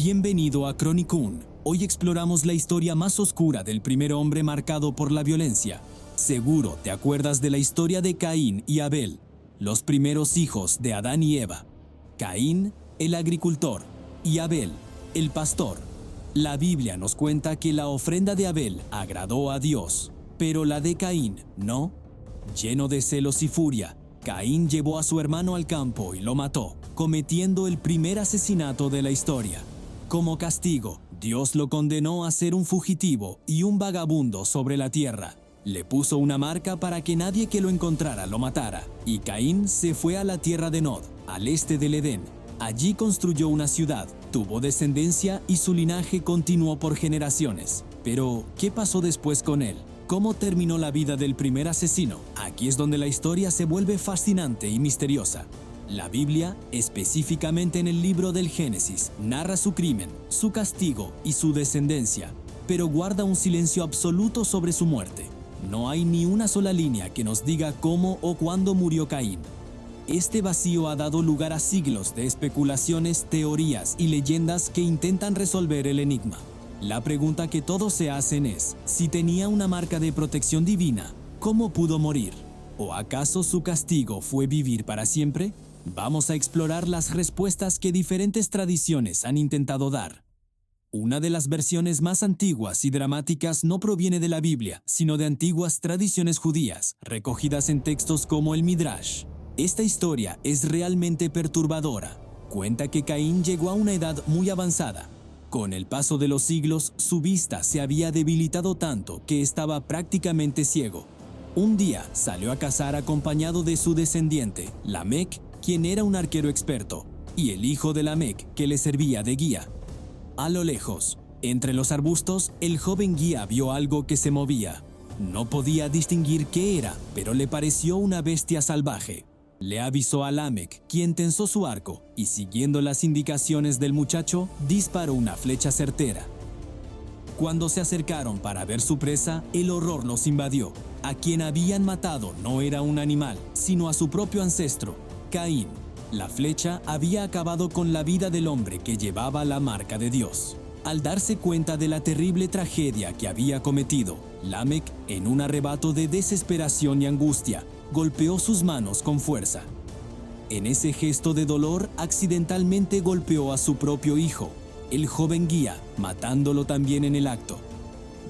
Bienvenido a Chronicon. Hoy exploramos la historia más oscura del primer hombre marcado por la violencia. Seguro te acuerdas de la historia de Caín y Abel, los primeros hijos de Adán y Eva. Caín, el agricultor, y Abel, el pastor. La Biblia nos cuenta que la ofrenda de Abel agradó a Dios, pero la de Caín no. Lleno de celos y furia, Caín llevó a su hermano al campo y lo mató, cometiendo el primer asesinato de la historia. Como castigo, Dios lo condenó a ser un fugitivo y un vagabundo sobre la tierra. Le puso una marca para que nadie que lo encontrara lo matara, y Caín se fue a la tierra de Nod, al este del Edén. Allí construyó una ciudad, tuvo descendencia y su linaje continuó por generaciones. Pero, ¿qué pasó después con él? ¿Cómo terminó la vida del primer asesino? Aquí es donde la historia se vuelve fascinante y misteriosa. La Biblia, específicamente en el libro del Génesis, narra su crimen, su castigo y su descendencia, pero guarda un silencio absoluto sobre su muerte. No hay ni una sola línea que nos diga cómo o cuándo murió Caín. Este vacío ha dado lugar a siglos de especulaciones, teorías y leyendas que intentan resolver el enigma. La pregunta que todos se hacen es, si tenía una marca de protección divina, ¿cómo pudo morir? ¿O acaso su castigo fue vivir para siempre? Vamos a explorar las respuestas que diferentes tradiciones han intentado dar. Una de las versiones más antiguas y dramáticas no proviene de la Biblia, sino de antiguas tradiciones judías, recogidas en textos como el Midrash. Esta historia es realmente perturbadora. Cuenta que Caín llegó a una edad muy avanzada. Con el paso de los siglos, su vista se había debilitado tanto que estaba prácticamente ciego. Un día salió a cazar acompañado de su descendiente, Lamec, quien era un arquero experto, y el hijo de Lamec, que le servía de guía. A lo lejos, entre los arbustos, el joven guía vio algo que se movía. No podía distinguir qué era, pero le pareció una bestia salvaje. Le avisó a Lamec, quien tensó su arco, y siguiendo las indicaciones del muchacho, disparó una flecha certera. Cuando se acercaron para ver su presa, el horror los invadió. A quien habían matado no era un animal, sino a su propio ancestro, Caín. La flecha había acabado con la vida del hombre que llevaba la marca de Dios. Al darse cuenta de la terrible tragedia que había cometido, Lamec, en un arrebato de desesperación y angustia, golpeó sus manos con fuerza. En ese gesto de dolor, accidentalmente golpeó a su propio hijo, el joven guía, matándolo también en el acto.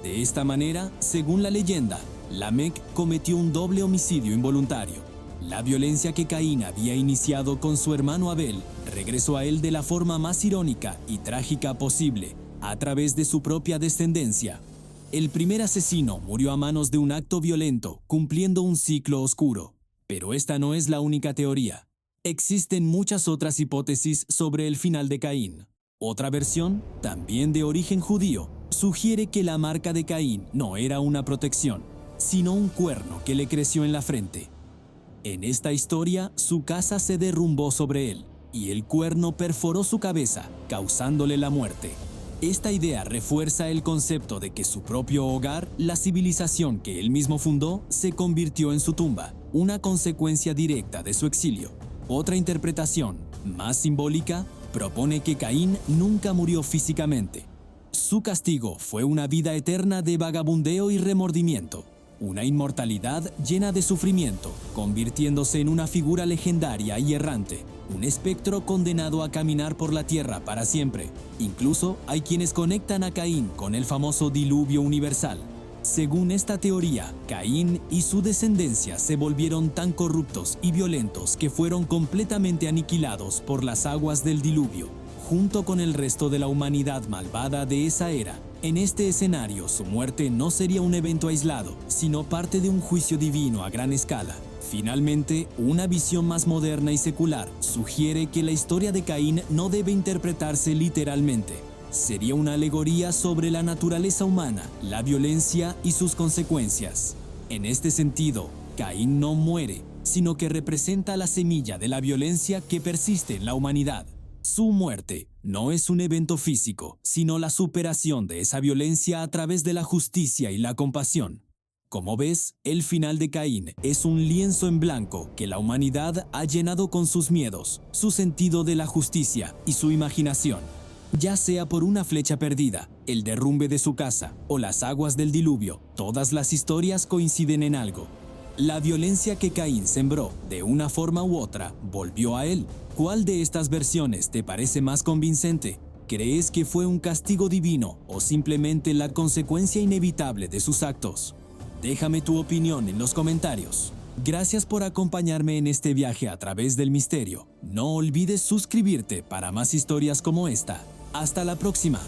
De esta manera, según la leyenda, Lamec cometió un doble homicidio involuntario. La violencia que Caín había iniciado con su hermano Abel regresó a él de la forma más irónica y trágica posible, a través de su propia descendencia. El primer asesino murió a manos de un acto violento, cumpliendo un ciclo oscuro. Pero esta no es la única teoría. Existen muchas otras hipótesis sobre el final de Caín. Otra versión, también de origen judío, sugiere que la marca de Caín no era una protección, sino un cuerno que le creció en la frente. En esta historia, su casa se derrumbó sobre él, y el cuerno perforó su cabeza, causándole la muerte. Esta idea refuerza el concepto de que su propio hogar, la civilización que él mismo fundó, se convirtió en su tumba, una consecuencia directa de su exilio. Otra interpretación, más simbólica, propone que Caín nunca murió físicamente. Su castigo fue una vida eterna de vagabundeo y remordimiento. Una inmortalidad llena de sufrimiento, convirtiéndose en una figura legendaria y errante, un espectro condenado a caminar por la tierra para siempre. Incluso hay quienes conectan a Caín con el famoso diluvio universal. Según esta teoría, Caín y su descendencia se volvieron tan corruptos y violentos que fueron completamente aniquilados por las aguas del diluvio, junto con el resto de la humanidad malvada de esa era. En este escenario, su muerte no sería un evento aislado, sino parte de un juicio divino a gran escala. Finalmente, una visión más moderna y secular sugiere que la historia de Caín no debe interpretarse literalmente. Sería una alegoría sobre la naturaleza humana, la violencia y sus consecuencias. En este sentido, Caín no muere, sino que representa la semilla de la violencia que persiste en la humanidad. Su muerte no es un evento físico, sino la superación de esa violencia a través de la justicia y la compasión. Como ves, el final de Caín es un lienzo en blanco que la humanidad ha llenado con sus miedos, su sentido de la justicia y su imaginación. Ya sea por una flecha perdida, el derrumbe de su casa o las aguas del diluvio, todas las historias coinciden en algo. La violencia que Caín sembró, de una forma u otra, volvió a él. ¿Cuál de estas versiones te parece más convincente? ¿Crees que fue un castigo divino o simplemente la consecuencia inevitable de sus actos? Déjame tu opinión en los comentarios. Gracias por acompañarme en este viaje a través del misterio. No olvides suscribirte para más historias como esta. Hasta la próxima.